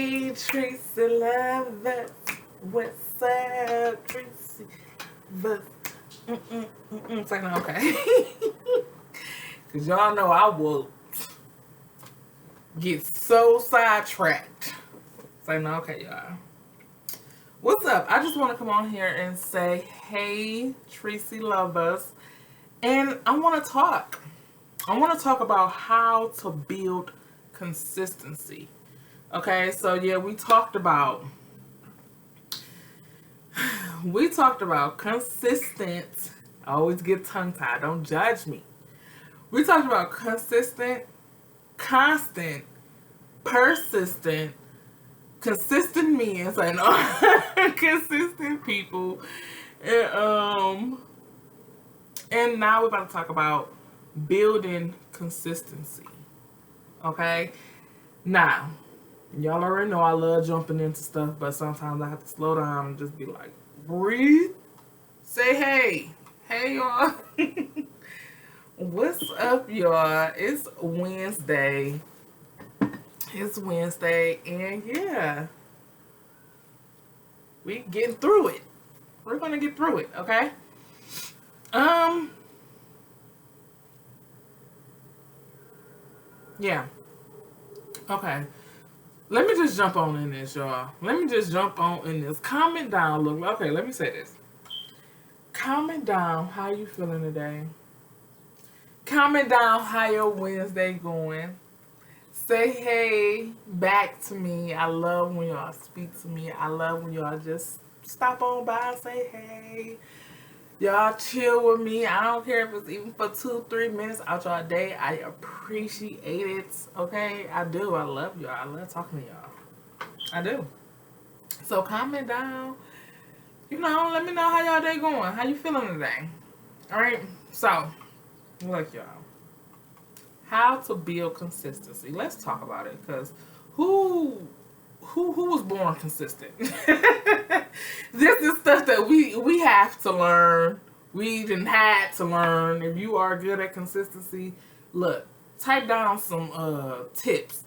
Hey, Tracy Lovers. What's up, Tracy? Say no, okay. Because y'all know I will get so sidetracked. Say no, okay, y'all. What's up? I just want to come on here and say, hey, Tracy Lovers. And I want to talk. I want to talk about how to build consistency. Okay, so yeah, we talked about consistent. I always get tongue-tied. Don't judge me. We talked about consistent, constant, persistent, consistent means and consistent people. And now we're about to talk about building consistency. Okay? Now, y'all already know I love jumping into stuff, but sometimes I have to slow down and just be like, breathe. Say hey. Hey, y'all. What's up, y'all? It's Wednesday. And yeah. We getting through it. We're gonna get through it, okay? Yeah. Okay. Let me just jump on in this, y'all. Comment down. Look, okay, let me say this. Comment down how you feeling today. Comment down how your Wednesday going. Say hey back to me. I love when y'all speak to me. I love when y'all just stop on by and say hey. Y'all chill with me. I don't care if it's even for 2-3 minutes out y'all day. I appreciate it. Okay? I do. I love y'all. I love talking to y'all. I do. So comment down. Let me know how y'all day going. How you feeling today? Alright? So, look y'all. How to build consistency. Let's talk about it. Because who was born consistent? This is stuff that we have to learn. We didn't had to learn. If you are good at consistency, look, type down some tips.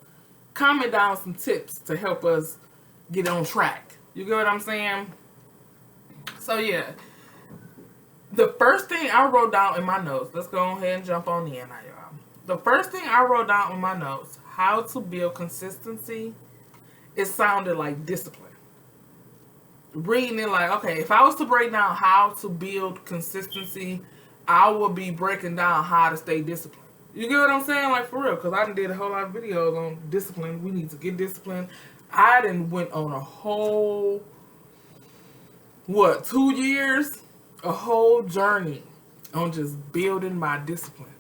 Comment down some tips to help us get on track. You get what I'm saying? So yeah. The first thing I wrote down in my notes, let's go ahead and jump on in now, y'all. The first thing I wrote down in my notes, how to build consistency, it sounded like discipline. Reading it like, okay, if I was to break down how to build consistency, I would be breaking down how to stay disciplined. You get what I'm saying? Like, for real, because I did a whole lot of videos on discipline. We need to get disciplined. I done went on a whole, 2 years? A whole journey on just building my discipline.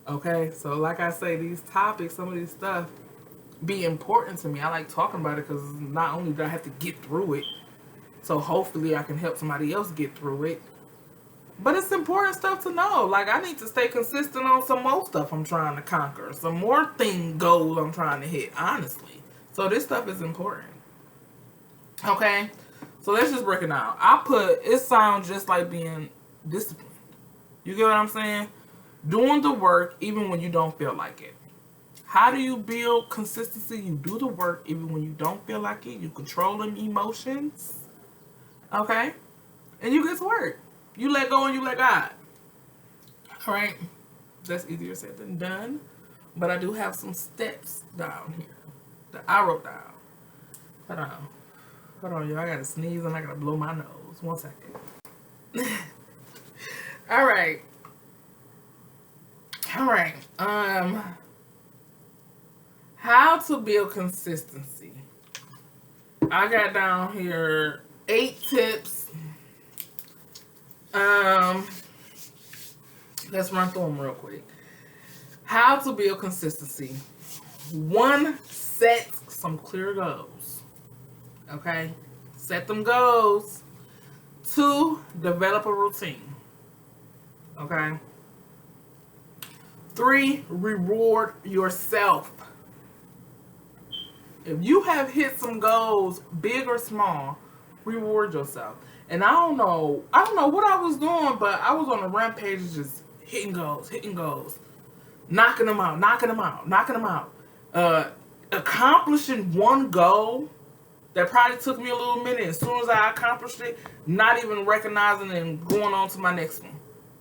Okay? So, like I say, these topics, some of this stuff, be important to me. I like talking about it because not only do I have to get through it, so hopefully I can help somebody else get through it, but it's important stuff to know. Like, I need to stay consistent on some more stuff I'm trying to conquer, some more goals I'm trying to hit, honestly. So this stuff is important. Okay? So let's just break it down. It sounds just like being disciplined. You get what I'm saying? Doing the work even when you don't feel like it. How do you build consistency? You do the work even when you don't feel like it. You control them emotions. Okay? And you get to work. You let go and you let God. Alright? That's easier said than done. But I do have some steps down here that I wrote down. Hold on, y'all. I gotta sneeze and I gotta blow my nose. 1 second. Alright. How to build consistency. I got down here 8 tips. Let's run through them real quick. How to build consistency. 1, set some clear goals. Okay? Set them goals. 2, develop a routine. Okay? 3, reward yourself. If you have hit some goals, big or small, reward yourself. And I don't know what I was doing, but I was on a rampage just hitting goals, knocking them out. Accomplishing one goal that probably took me a little minute. As soon as I accomplished it, not even recognizing it and going on to my next one.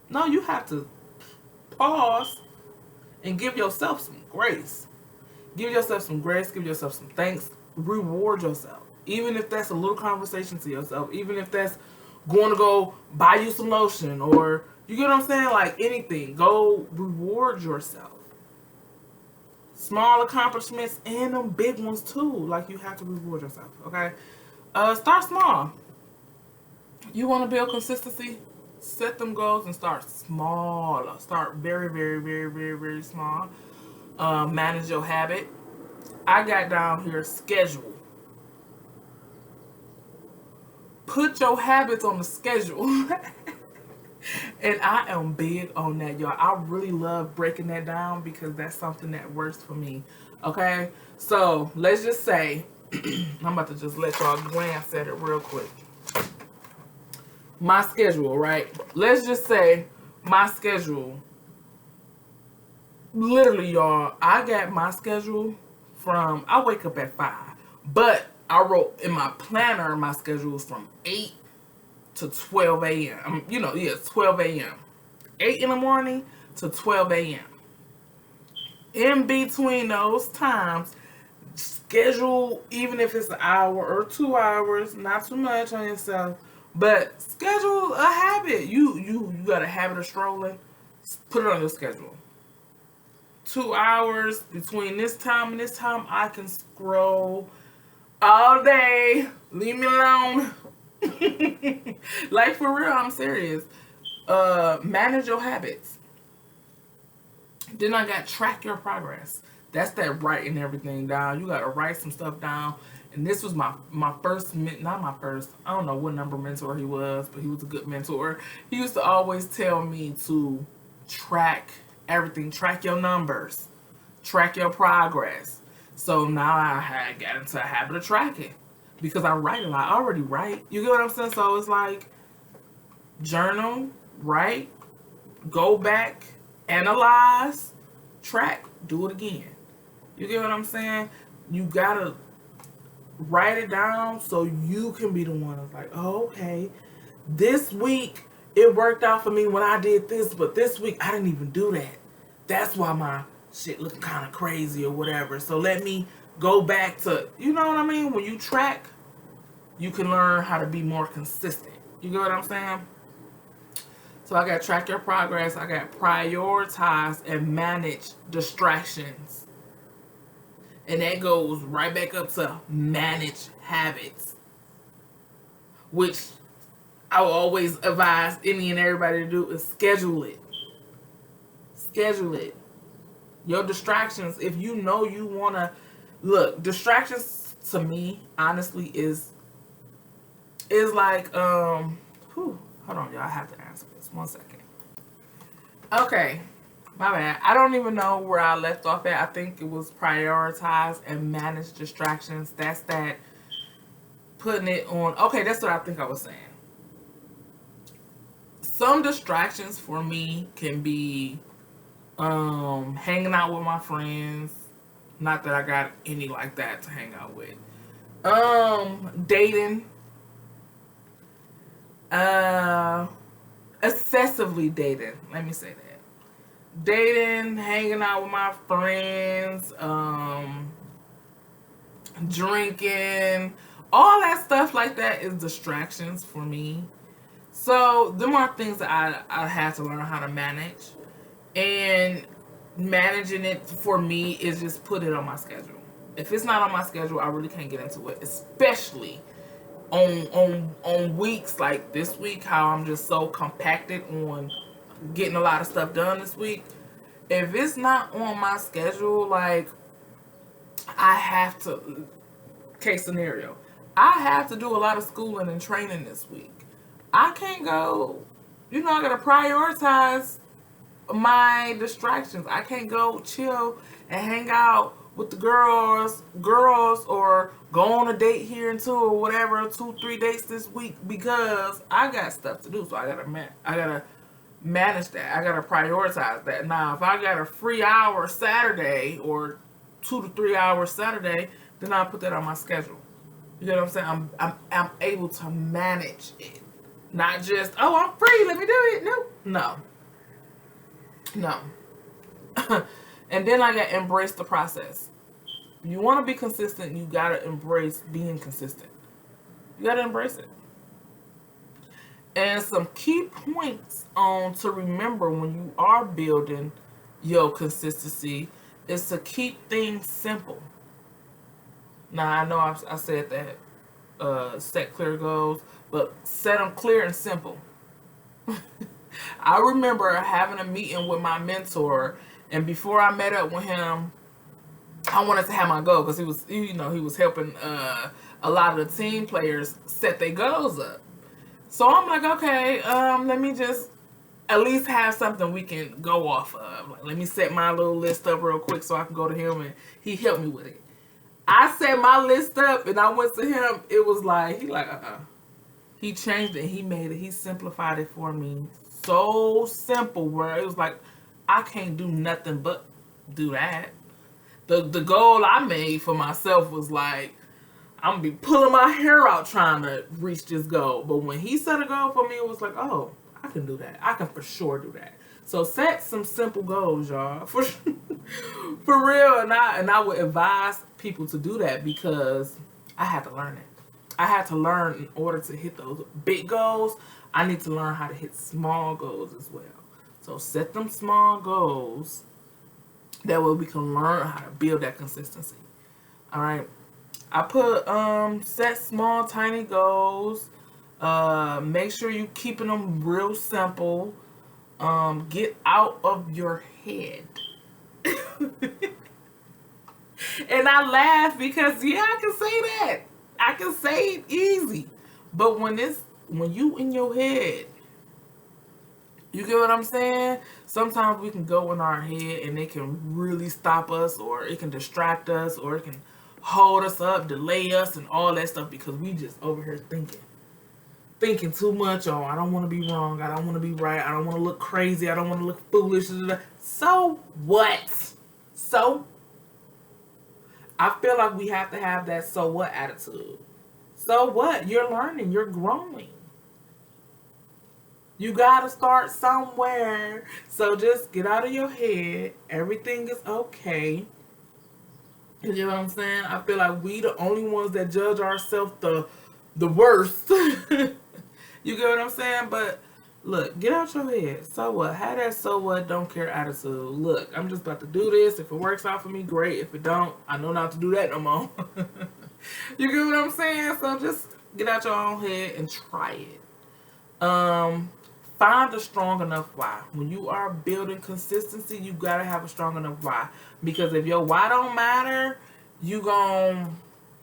No, you have to pause and give yourself some grace. Give yourself some grace. Give yourself some thanks. Reward yourself. Even if that's a little conversation to yourself. Even if that's going to go buy you some lotion. Or, you get what I'm saying? Like anything. Go reward yourself. Small accomplishments and them big ones too. Like, you have to reward yourself. Okay? Start small. You want to build consistency? Set them goals and start small. Start very, very, very, very, very small. Manage your habit. I got down here schedule. Put your habits on the schedule. And I am big on that, y'all. I really love breaking that down because that's something that works for me. Okay? So, let's just say, I'm about to just let y'all glance at it real quick. My schedule, right? Let's just say my schedule. Literally, y'all, I got my schedule from, I wake up at 5. But I wrote in my planner, my schedule is from 8 to 12 a.m. 12 a.m. 8 in the morning to 12 a.m. In between those times, schedule, even if it's an hour or 2 hours, not too much on yourself, but schedule a habit. You got a habit of strolling, put it on your schedule. 2 hours between this time and this time, I can scroll all day. Leave me alone. Like, for real, I'm serious. Manage your habits. Then I got track your progress. That's that writing everything down. You got to write some stuff down. And this was my first, not my first, I don't know what number mentor he was, but he was a good mentor. He used to always tell me to track everything. Track your numbers. Track your progress. So now I got into a habit of tracking. Because I write a lot. I already write. You get what I'm saying? So it's like, journal, write, go back, analyze, track, do it again. You get what I'm saying? You gotta write it down so you can be the one that's like, oh, okay, this week it worked out for me when I did this, but this week I didn't even do that. That's why my shit looked kind of crazy or whatever. So let me go back to, you know what I mean? When you track, you can learn how to be more consistent. You get what I'm saying? So I got track your progress. I got prioritize and manage distractions. And that goes right back up to manage habits, which I will always advise any and everybody to do is schedule it. Schedule it. Your distractions, if you know you want to, look, distractions to me, honestly, is like, hold on, y'all, I have to answer this. 1 second. Okay, my bad. I don't even know where I left off at. I think it was prioritize and manage distractions. That's that putting it on. Okay, that's what I think I was saying. Some distractions for me can be hanging out with my friends. Not that I got any like that to hang out with. Dating. Excessively dating. Let me say that. Dating, hanging out with my friends, drinking, all that stuff like that is distractions for me. So them are things that I had to learn how to manage. And managing it for me is just put it on my schedule. If it's not on my schedule, I really can't get into it, especially on weeks like this week, how I'm just so compacted on getting a lot of stuff done this week. If it's not on my schedule, like, I have to, case scenario, I have to do a lot of schooling and training this week. I can't go, I gotta prioritize my distractions. I can't go chill and hang out with the girls or go on a date here and two or whatever, 2-3 dates this week because I got stuff to do. So I gotta manage that. I gotta prioritize that. Now, if I got a free hour Saturday or 2 to 3 hours Saturday, then I'll put that on my schedule. You know what I'm saying? I'm able to manage it. Not just, oh, I'm free, let me do it. No. And then I got embrace the process. You want to be consistent, you got to embrace being consistent. You got to embrace it. And some key points on to remember when you are building your consistency is to keep things simple. Now, I know I said that set clear goals, but set them clear and simple. I remember having a meeting with my mentor, and before I met up with him, I wanted to have my goal because he was helping a lot of the team players set their goals up. So I'm like, okay, let me just at least have something we can go off of. Like, let me set my little list up real quick so I can go to him, and he helped me with it. I set my list up, and I went to him. It was like, he changed it. He simplified it for me. So simple where it was like, I can't do nothing but do that. The goal I made for myself was like, I'm gonna be pulling my hair out trying to reach this goal. But when he set a goal for me, it was like, oh, I can do that. I can for sure do that. So set some simple goals, y'all. For real. And I would advise people to do that because I had to learn it. I had to learn in order to hit those big goals. I need to learn how to hit small goals as well. So set them small goals. That way we can learn how to build that consistency. All right. I put set small, tiny goals. Make sure you keeping them real simple. Get out of your head. And I laugh because I can say that. I can say it easy. But when you in your head, you get what I'm saying? Sometimes we can go in our head and it can really stop us, or it can distract us, or it can hold us up, delay us, and all that stuff because we just over here thinking too much. Oh, I don't want to be wrong. I don't want to be right. I don't want to look crazy. I don't want to look foolish. So what? So I feel like we have to have that so what attitude. So what? You're learning. You're growing. You got to start somewhere. So just get out of your head. Everything is okay. You know what I'm saying? I feel like we the only ones that judge ourselves the worst. You get what I'm saying? But look, get out your head. So what? Have that so what, don't care attitude. Look, I'm just about to do this. If it works out for me, great. If it don't, I know not to do that no more. You get what I'm saying? So just get out your own head and try it. Find a strong enough why. When you are building consistency, you gotta have a strong enough why. Because if your why don't matter, you gon'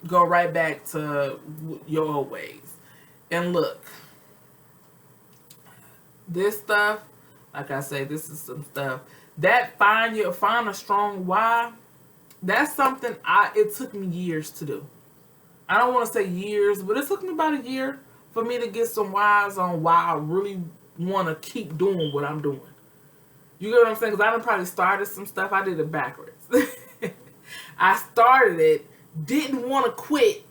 go right back to your old ways. And look, this stuff, like I say, this is some stuff that find a strong why. That's something it took me years to do. I don't want to say years, but it took me about a year for me to get some whys on why I really want to keep doing what I'm doing. You get what I'm saying? Because I done probably started some stuff. I did it backwards. I started it, didn't want to quit,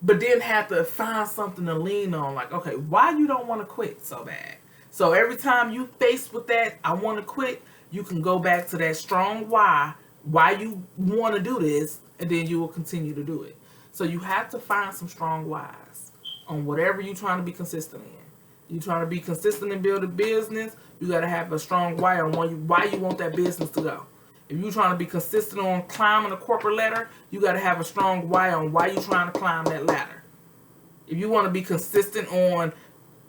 but then had to find something to lean on. Like, okay, why you don't want to quit so bad? So every time you faced with that, I want to quit, you can go back to that strong why you want to do this, and then you will continue to do it. So you have to find some strong whys on whatever you're trying to be consistent in. You trying to be consistent and build a business, you got to have a strong why on why you want that business to go. If you're trying to be consistent on climbing a corporate ladder, you got to have a strong why on why you're trying to climb that ladder. If you want to be consistent on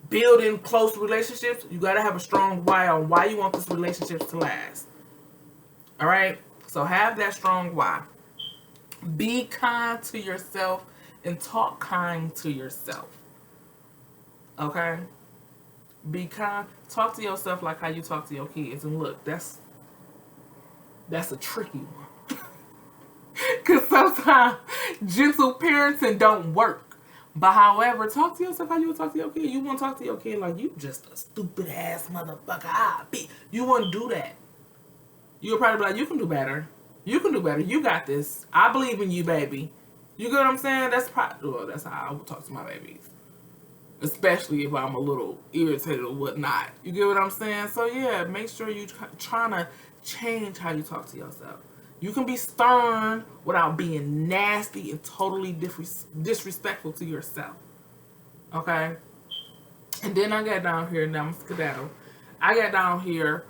building close relationships, you got to have a strong why on why you want this relationships to last. All right? So have that strong why. Be kind to yourself and talk kind to yourself. Okay? Be kind. Talk to yourself like how you talk to your kids. And look, that's a tricky one. Because sometimes gentle parenting don't work. But however, talk to yourself how you would talk to your kid. You won't talk to your kid like you just a stupid ass motherfucker. You wouldn't do that. You'll probably be like, you can do better. You can do better. You got this. I believe in you, baby. You get what I'm saying? That's probably, well, that's how I would talk to my babies. Especially if I'm a little irritated or whatnot. You get what I'm saying? So yeah, make sure you trying to change how you talk to yourself. You can be stern without being nasty and totally disrespectful to yourself. Okay? And then I got down here, now I'm skedaddle. I got down here,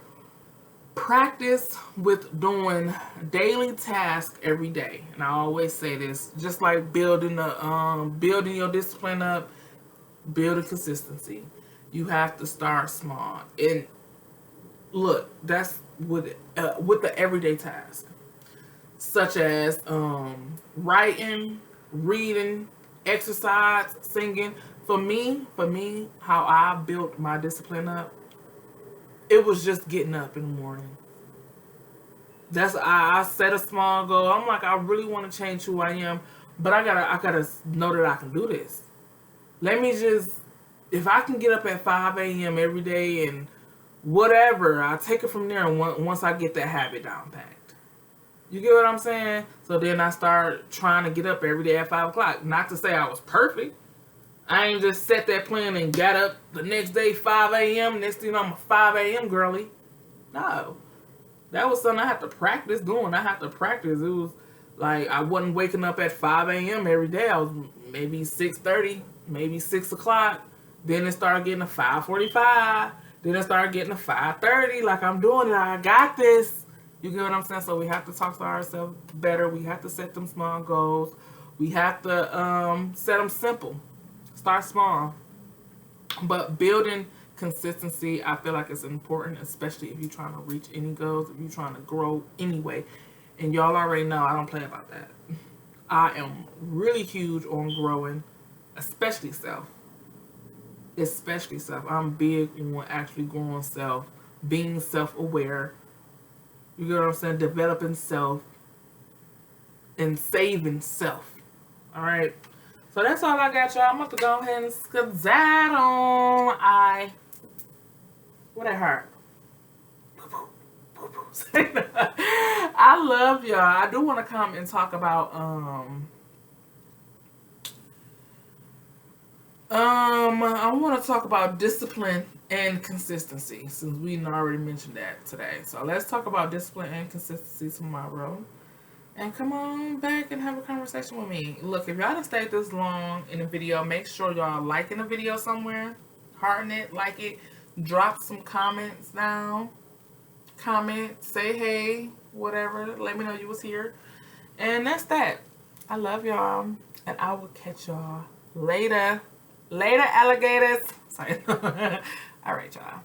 practice with doing daily tasks every day. And I always say this, just like building your discipline up, building consistency. You have to start small. And look, that's with the everyday task, such as writing, reading, exercise, singing. For me, how I built my discipline up, it was just getting up in the morning. I set a small goal. I'm like, I really want to change who I am, but I gotta know that I can do this. Let me just, if I can get up at 5 a.m. every day and whatever, I'll take it from there once I get that habit down packed. You get what I'm saying? So then I start trying to get up every day at 5 o'clock. Not to say I was perfect. I ain't just set that plan and got up the next day 5 a.m. Next thing you know, I'm a 5 a.m. girly. No. That was something I had to practice doing. I had to practice. It was like I wasn't waking up at 5 a.m. every day. I was maybe 6:30, maybe 6 o'clock. Then it started getting to 5:45. Then it started getting to 5:30. Like, I'm doing it. I got this. You get what I'm saying? So we have to talk to ourselves better. We have to set them small goals. We have to set them simple. Start small. But building consistency, I feel like it's important, especially if you're trying to reach any goals, if you're trying to grow anyway. And y'all already know I don't play about that. I am really huge on growing, especially self. Especially self. I'm big on actually growing self, being self-aware. You get what I'm saying? Developing self and saving self. All right. So that's all I got, y'all. I'm about to go ahead and skedaddle. What I heard? I love y'all. I do want to come and talk about I want to talk about discipline and consistency, since we already mentioned that today. So let's talk about discipline and consistency tomorrow. And come on back and have a conversation with me. Look, if y'all done stayed this long in the video, make sure y'all liking the video somewhere. Hearten it, like it. Drop some comments down. Comment, say hey, whatever. Let me know you was here. And that's that. I love y'all. And I will catch y'all later. Later, alligators. Sorry. All right, y'all.